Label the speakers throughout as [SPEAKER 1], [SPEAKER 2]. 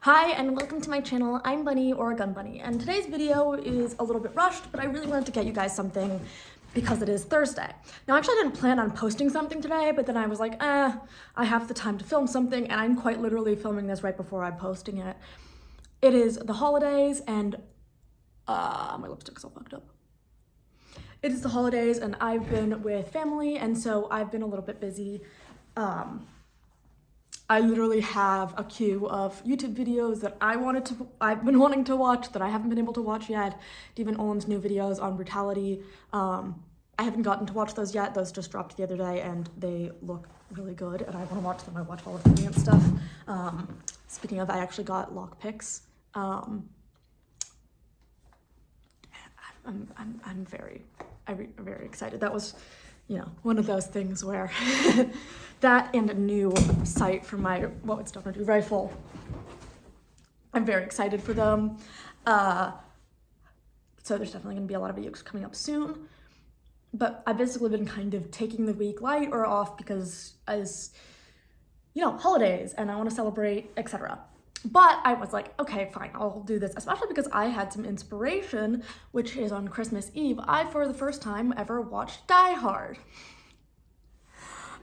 [SPEAKER 1] Hi and welcome to my channel. I'm Bunny or Gun Bunny, and today's video is a little bit rushed, but I really wanted to get you guys something because it is Thursday. Now, I actually didn't plan on posting something today, but then I was like, I have the time to film something, and I'm quite literally filming this right before I'm posting it. It is the holidays, and my lipstick's all fucked up. It is the holidays, and I've been with family, and so I've been a little bit busy. I literally have a queue of YouTube videos that I've been wanting to watch that I haven't been able to watch yet. Devin Olam's new videos on brutality. I haven't gotten to watch those yet. Those just dropped the other day and they look really good and I want to watch them. I watch all of the Rant stuff. Speaking of, I actually got lockpicks. I'm very excited. That was, one of those things where that and a new sight for my rifle. I'm very excited for them. So there's definitely going to be a lot of videos coming up soon. But I've basically been kind of taking the week light or off because holidays and I want to celebrate, etc. But I was like, okay, fine, I'll do this, especially because I had some inspiration, which is on Christmas Eve. I, for the first time ever, watched Die Hard.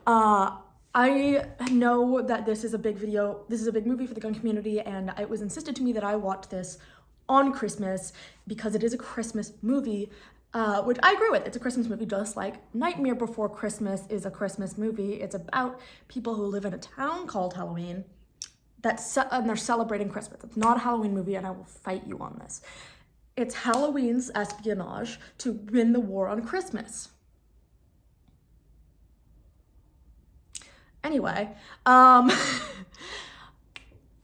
[SPEAKER 1] I know that this is a big movie for the gun community, and it was insisted to me that I watch this on Christmas because it is a Christmas movie, which I agree with. It's a Christmas movie, just like Nightmare Before Christmas is a Christmas movie. It's about people who live in a town called Halloween, and they're celebrating Christmas. It's not a Halloween movie, and I will fight you on this. It's Halloween's espionage to win the war on Christmas. Anyway, I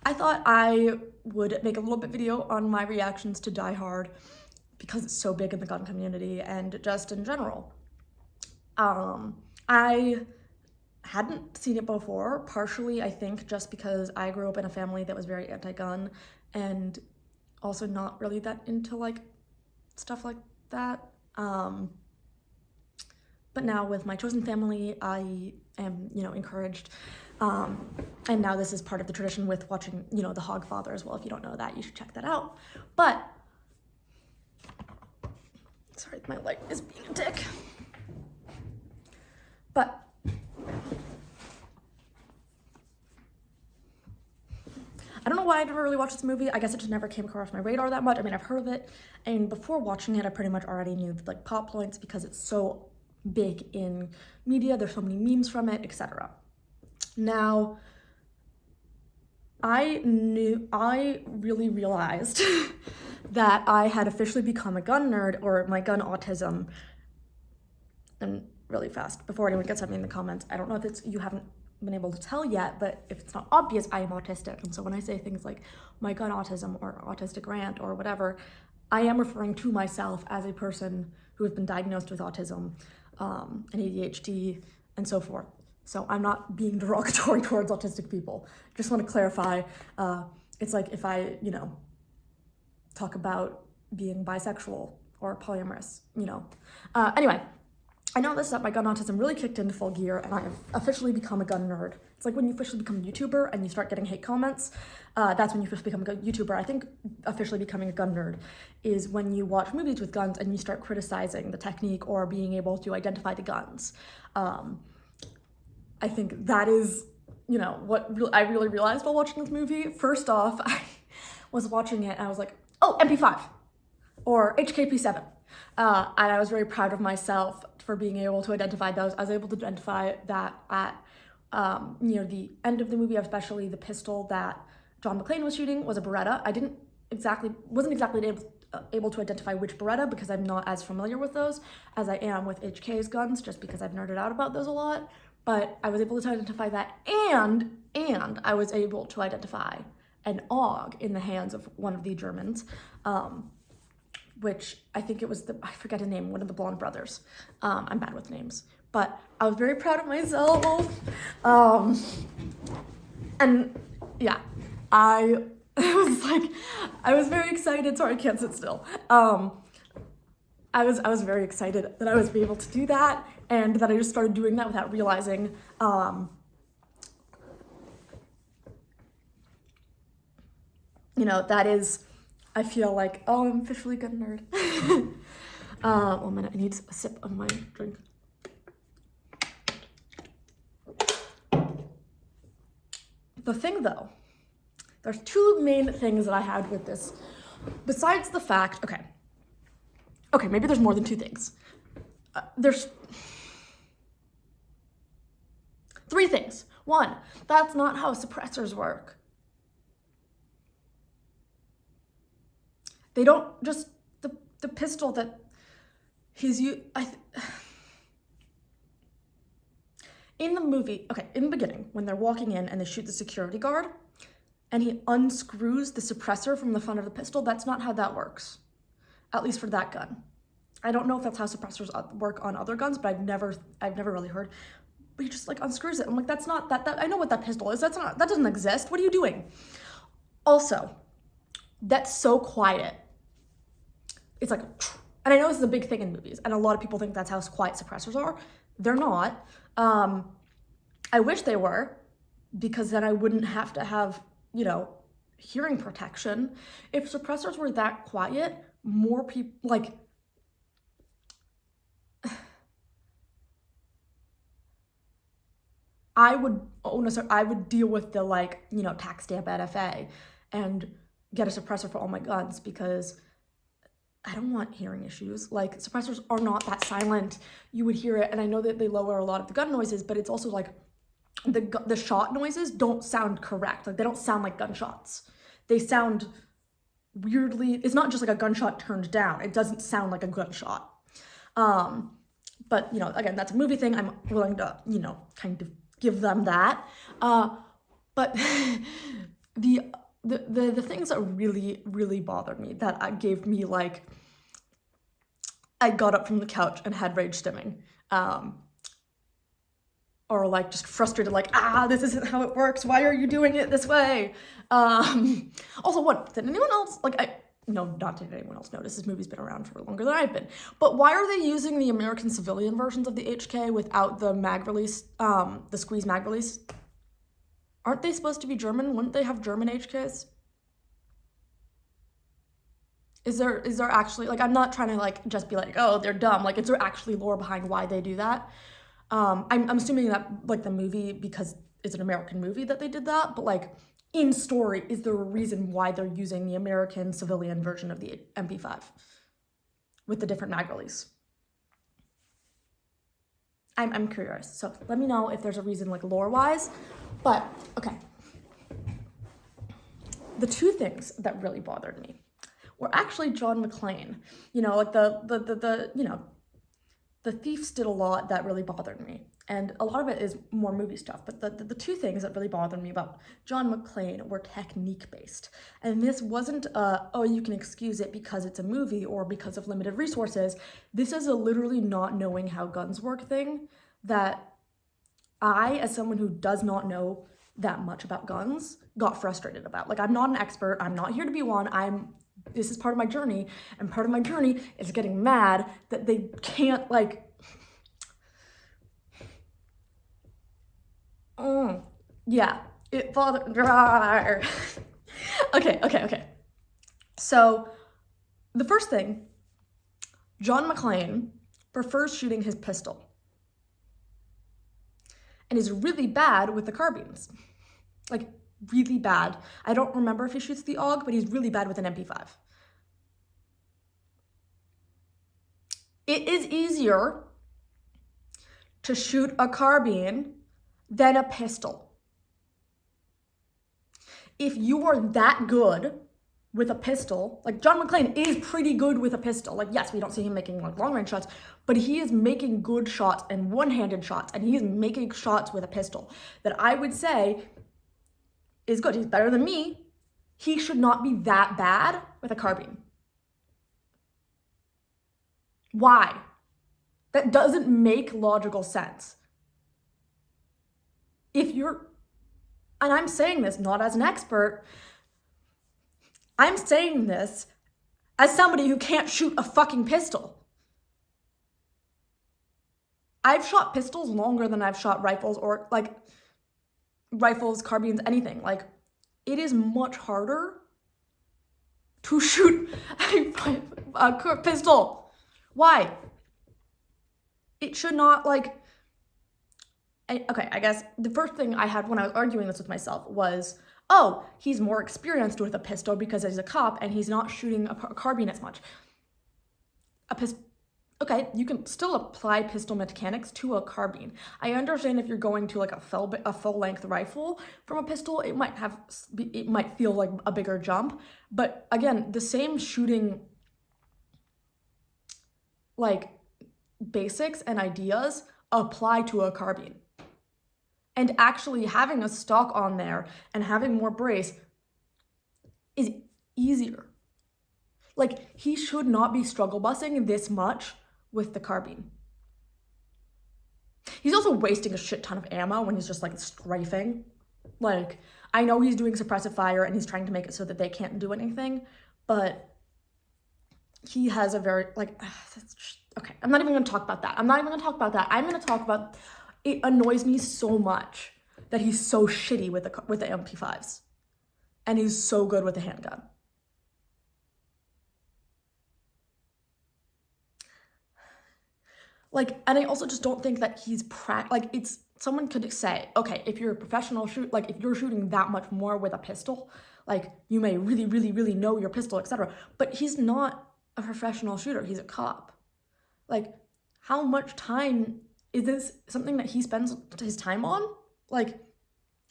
[SPEAKER 1] thought I would make a little bit video on my reactions to Die Hard because it's so big in the gun community and just in general. I hadn't seen it before, partially I think just because I grew up in a family that was very anti-gun and also not really that into like stuff like that. But now with my chosen family, I am, encouraged. And now this is part of the tradition with watching, The Hogfather as well. If you don't know that, you should check that out. But, sorry, my light is being a dick. But, I don't know why I never really watched this movie. I guess it just never came across my radar that much. I mean, I've heard of it, and before watching it, I pretty much already knew the plot points because it's so big in media. There's so many memes from it, etc. Now, I really realized that I had officially become a gun nerd, or my gun autism, and really fast, before anyone gets at me in the comments, I don't know if you haven't been able to tell yet, but if it's not obvious, I am autistic. And so when I say things like my gun autism or autistic rant or whatever, I am referring to myself as a person who has been diagnosed with autism and ADHD and so forth. So I'm not being derogatory towards autistic people. Just want to clarify, it's like if I, talk about being bisexual or polyamorous, Anyway, I noticed that my gun autism really kicked into full gear and I have officially become a gun nerd. It's like when you officially become a YouTuber and you start getting hate comments, that's when you officially become a YouTuber. I think officially becoming a gun nerd is when you watch movies with guns and you start criticizing the technique or being able to identify the guns. I think that is, what I really realized while watching this movie. First off, I was watching it and I was like, oh, MP5 or HKP7. And I was very proud of myself for being able to identify those. I was able to identify that at near the end of the movie, especially the pistol that John McClane was shooting was a Beretta. I wasn't exactly able to identify which Beretta because I'm not as familiar with those as I am with HK's guns, just because I've nerded out about those a lot. But I was able to identify that, and I was able to identify an AUG in the hands of one of the Germans, which I think it was I forget his name, one of the blonde brothers. I'm bad with names, but I was very proud of myself. And yeah, I was very excited. Sorry, I can't sit still. I was very excited that I was able to do that and that I just started doing that without realizing that is, I feel like, oh, I'm officially a gun nerd. 1 minute, I need a sip of my drink. The thing though, there's two main things that I had with this, besides the fact, okay, maybe there's more than two things. There's 3 things. 1, that's not how suppressors work. They don't just, the pistol that he's used, in the movie, in the beginning, when they're walking in and they shoot the security guard, and he unscrews the suppressor from the front of the pistol, that's not how that works. At least for that gun. I don't know if that's how suppressors work on other guns, but I've never really heard. But he just like unscrews it. I'm like, that's not that I know what that pistol is. That doesn't exist. What are you doing? Also, that's so quiet. It's like, and I know this is a big thing in movies, and a lot of people think that's how quiet suppressors are. They're not. I wish they were, because then I wouldn't have to have, hearing protection. If suppressors were that quiet, more people, I would deal with the tax stamp NFA and get a suppressor for all my guns, because I don't want hearing issues. Suppressors are not that silent. You would hear it, and I know that they lower a lot of the gun noises, but it's also the shot noises don't sound correct. They don't sound like gunshots. They sound weirdly, it's not just like a gunshot turned down. It doesn't sound like a gunshot. But, again, that's a movie thing. I'm willing to, kind of give them that. But the things that really, really bothered me, that gave me I got up from the couch and had rage stimming. Or just frustrated, this isn't how it works. Why are you doing it this way? Also, did anyone else, not did anyone else notice, this movie's been around for longer than I've been, but why are they using the American civilian versions of the HK without the mag release, the squeeze mag release? Aren't they supposed to be German? Wouldn't they have German HKs? Is there actually, I'm not trying to just be oh, they're dumb. Is there actually lore behind why they do that? I'm assuming that the movie, because it's an American movie, that they did that, but in story, is there a reason why they're using the American civilian version of the MP5 with the different mag release? I'm curious, so let me know if there's a reason lore-wise. But okay, the 2 things that really bothered me were actually John McClane. The thieves did a lot that really bothered me, and a lot of it is more movie stuff, but the 2 things that really bothered me about John McClane were technique-based. And this wasn't you can excuse it because it's a movie or because of limited resources. This is a literally not knowing how guns work thing that I, as someone who does not know that much about guns, got frustrated about. I'm not an expert. I'm not here to be one. This is part of my journey, and part of my journey is getting mad that they can't yeah, it bothered. Okay. So the first thing, John McClane prefers shooting his pistol and is really bad with the carbines. Really bad. I don't remember if he shoots the AUG, but he's really bad with an MP5. It is easier to shoot a carbine than a pistol. If you are that good with a pistol, John McClane is pretty good with a pistol. Yes, we don't see him making long-range shots, but he is making good shots and one-handed shots, and he is making shots with a pistol that I would say is good. He's better than me. He should not be that bad with a carbine. Why? That doesn't make logical sense. And I'm saying this not as an expert, I'm saying this as somebody who can't shoot a fucking pistol. I've shot pistols longer than I've shot rifles, or rifles, carbines, anything. It is much harder to shoot a pistol. Why? It should not, like, okay, I guess the first thing I had when I was arguing this with myself was, oh, he's more experienced with a pistol because he's a cop and he's not shooting a carbine as much. Okay, you can still apply pistol mechanics to a carbine. I understand if you're going to like a full-length rifle from a pistol, it might feel like a bigger jump. But again, the same shooting like basics and ideas apply to a carbine. And actually having a stock on there and having more brace is easier. Like, he should not be struggle busing this much with the carbine. He's also wasting a shit ton of ammo when he's just like strafing. Like, I know he's doing suppressive fire and he's trying to make it so that they can't do anything, but he has a very, like, okay, I'm not even gonna talk about that. I'm gonna talk about, it annoys me so much that he's so shitty with the MP5s and he's so good with the handgun. Like, and I also just don't think that he's someone could say, okay, if you're a professional if you're shooting that much more with a pistol, like, you may really, really, really know your pistol, etc. But he's not a professional shooter. He's a cop. Like, how much time is this something that he spends his time on? Like,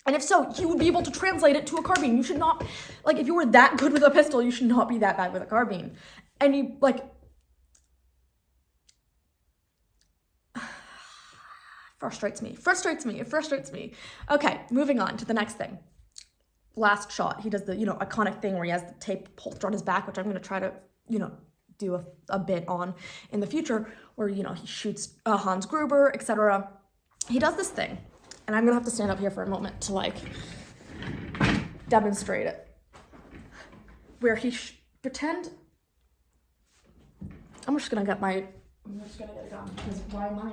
[SPEAKER 1] and if so, he would be able to translate it to a carbine. You should not, like, if you were that good with a pistol, you should not be that bad with a carbine. And he, like, frustrates me. Okay, moving on to the next thing. Last shot, he does the, iconic thing where he has the tape holster on his back, which I'm going to try to, do a bit on in the future, where, he shoots Hans Gruber, etc. He does this thing, and I'm going to have to stand up here for a moment to, like, demonstrate it. Where he pretend... I'm just going to get a gun, because why am I...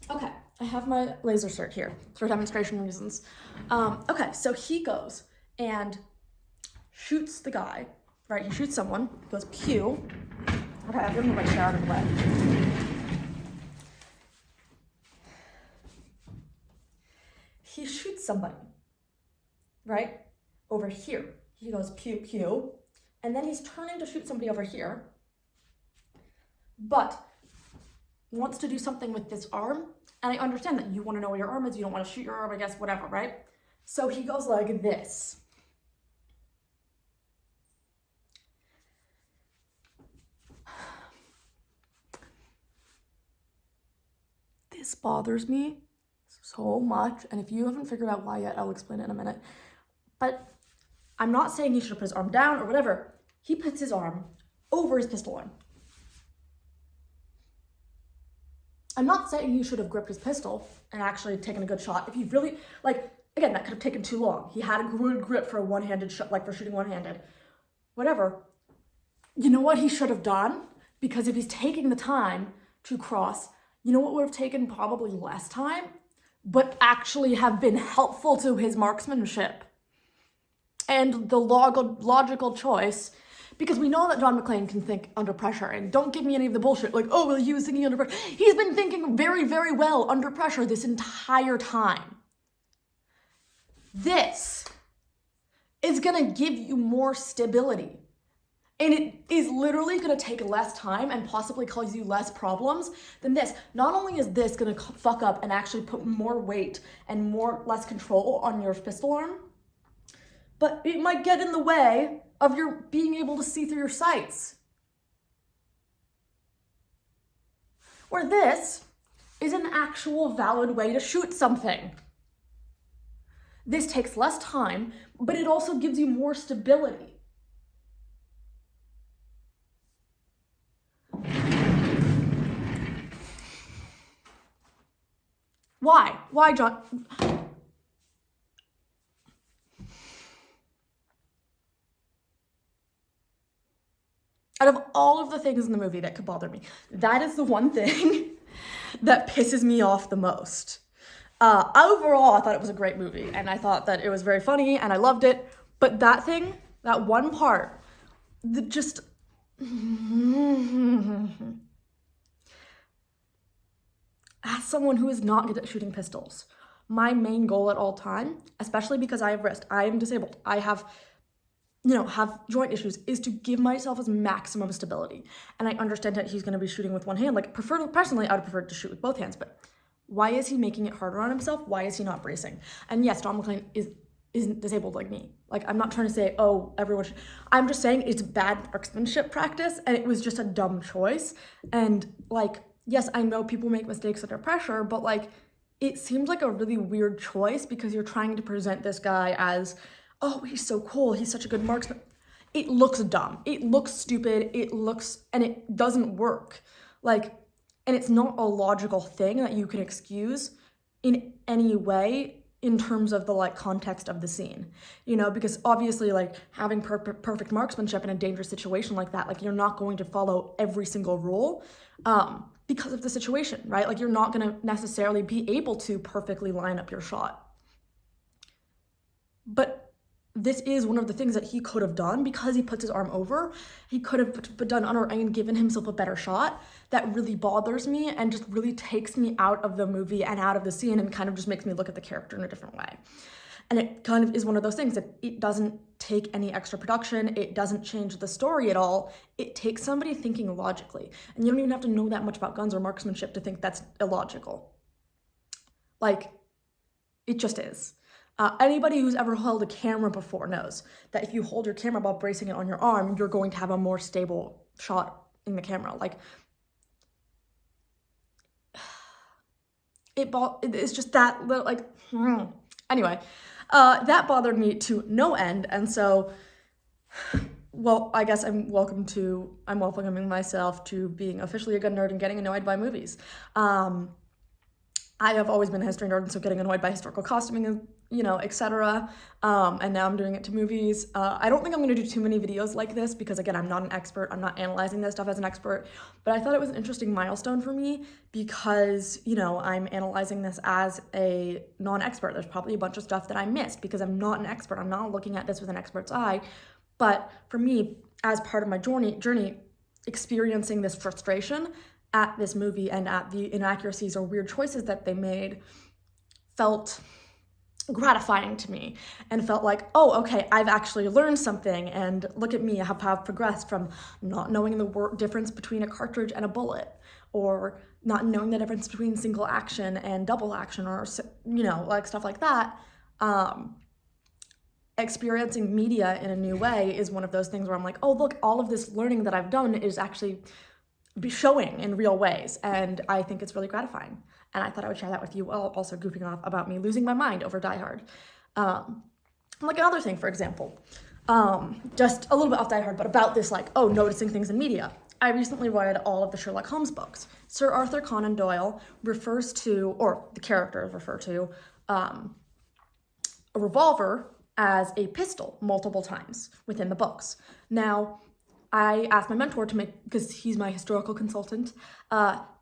[SPEAKER 1] Okay, I have my laser cert here for demonstration reasons. Okay, so he goes and shoots the guy, right? He shoots someone, goes pew. Okay, I've given him my chair out of the way. He shoots somebody, right? Over here. He goes pew, pew. And then he's turning to shoot somebody over here, but wants to do something with this arm. And I understand that you want to know where your arm is, you don't want to shoot your arm, I guess, whatever, right? So he goes like this. This bothers me so much, and if you haven't figured out why yet, I'll explain it in a minute. But I'm not saying he should have put his arm down or whatever. He puts his arm over his pistol arm. I'm not saying he should have gripped his pistol and actually taken a good shot. If he really, like, again, that could have taken too long. He had a good grip for a one-handed shot, like for shooting one-handed. Whatever. You know what he should have done? Because if he's taking the time to cross, you know what would have taken probably less time, but actually have been helpful to his marksmanship? And the logical choice, because we know that John McClane can think under pressure, and don't give me any of the bullshit like, oh, well, he was thinking under pressure. He's been thinking very, very well under pressure this entire time. This is gonna give you more stability. And it is literally gonna take less time and possibly cause you less problems than this. Not only is this gonna fuck up and actually put more weight and less control on your pistol arm, but it might get in the way of your being able to see through your sights. Where this is an actual valid way to shoot something. This takes less time, but it also gives you more stability. Why? Why, John? Out of all of the things in the movie that could bother me, that is the one thing that pisses me off the most. Overall, I thought it was a great movie, and I thought that it was very funny, and I loved it. But that thing, that one part, that just... As someone who is not good at shooting pistols, my main goal at all time, especially because I have wrist, I am disabled, I have joint issues, is to give myself as maximum stability. And I understand that he's going to be shooting with one hand. Like, personally, I would prefer to shoot with both hands, but why is he making it harder on himself? Why is he not bracing? And yes, Don McClane isn't disabled like me. Like, I'm not trying to say, oh, everyone should. I'm just saying it's bad marksmanship practice, and it was just a dumb choice. And, like, yes, I know people make mistakes under pressure, but, like, it seems like a really weird choice because you're trying to present this guy as, oh, he's so cool, he's such a good marksman. It looks dumb. It looks stupid. And it doesn't work. Like, and it's not a logical thing that you can excuse in any way in terms of the, like, context of the scene, because obviously, like, having perfect marksmanship in a dangerous situation like that, like, you're not going to follow every single rule because of the situation, right? Like, you're not going to necessarily be able to perfectly line up your shot. But this is one of the things that he could have done because he puts his arm over. He could have done and given himself a better shot. That really bothers me and just really takes me out of the movie and out of the scene and kind of just makes me look at the character in a different way. And it kind of is one of those things that it doesn't take any extra production. It doesn't change the story at all. It takes somebody thinking logically. And you don't even have to know that much about guns or marksmanship to think that's illogical. Like, it just is. Anybody who's ever held a camera before knows that if you hold your camera while bracing it on your arm, you're going to have a more stable shot in the camera. Like, it's just that little, like, anyway, that bothered me to no end. And so, well, I guess I'm welcoming myself to being officially a gun nerd and getting annoyed by movies. I have always been a history nerd, and so getting annoyed by historical costuming, etc. And now I'm doing it to movies. I don't think I'm going to do too many videos like this because, again, I'm not an expert. I'm not analyzing this stuff as an expert. But I thought it was an interesting milestone for me because, I'm analyzing this as a non-expert. There's probably a bunch of stuff that I missed because I'm not an expert. I'm not looking at this with an expert's eye. But for me, as part of my journey, experiencing this frustration at this movie and at the inaccuracies or weird choices that they made felt gratifying to me and felt like, oh, okay, I've actually learned something, and look at me, have progressed from not knowing the difference between a cartridge and a bullet, or not knowing the difference between single action and double action, or, like stuff like that. Experiencing media in a new way is one of those things where I'm like, oh, look, all of this learning that I've done is actually be showing in real ways, and I think it's really gratifying. And I thought I would share that with you while also goofing off about me losing my mind over Die Hard. Like another thing, for example, just a little bit off Die Hard, but about this, like, noticing things in media. I recently read all of the Sherlock Holmes books. Sir Arthur Conan Doyle refers to, or the characters refer to, a revolver as a pistol multiple times within the books. Now, I asked my mentor to make, because he's my historical consultant,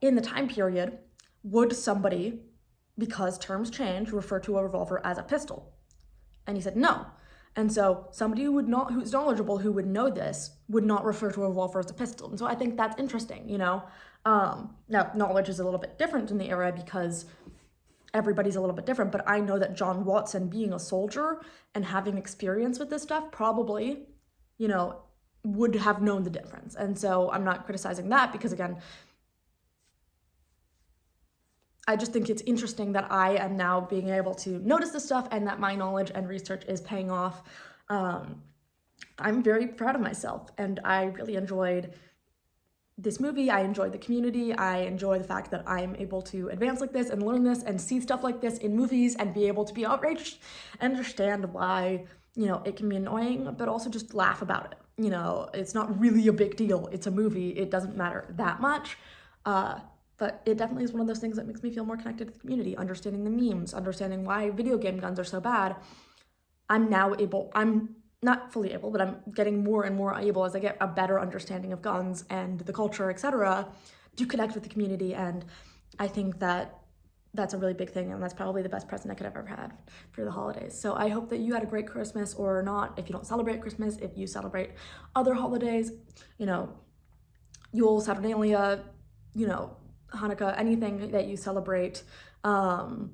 [SPEAKER 1] in the time period, would somebody, because terms change, refer to a revolver as a pistol? And he said no. And so somebody who's knowledgeable, who would know this, would not refer to a revolver as a pistol. And so I think that's interesting, Now, knowledge is a little bit different in the era because everybody's a little bit different, but I know that John Watson, being a soldier and having experience with this stuff, probably, would have known the difference. And so I'm not criticizing that because, again, I just think it's interesting that I am now being able to notice this stuff and that my knowledge and research is paying off. I'm very proud of myself, and I really enjoyed this movie. I enjoyed the community. I enjoy the fact that I'm able to advance like this and learn this and see stuff like this in movies and be able to be outraged and understand why, it can be annoying, but also just laugh about it. It's not really a big deal. It's a movie. It doesn't matter that much. But it definitely is one of those things that makes me feel more connected to the community, understanding the memes, understanding why video game guns are so bad. I'm not fully able, but I'm getting more and more able as I get a better understanding of guns and the culture, etc., to connect with the community. And I think that that's a really big thing, and that's probably the best present I could have ever had for the holidays. So I hope that you had a great Christmas, or not, if you don't celebrate Christmas, if you celebrate other holidays, you know, Yule, Saturnalia, you know, Hanukkah, anything that you celebrate, or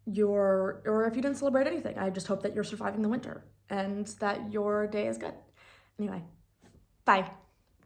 [SPEAKER 1] if you didn't celebrate anything, I just hope that you're surviving the winter and that your day is good. Anyway, bye.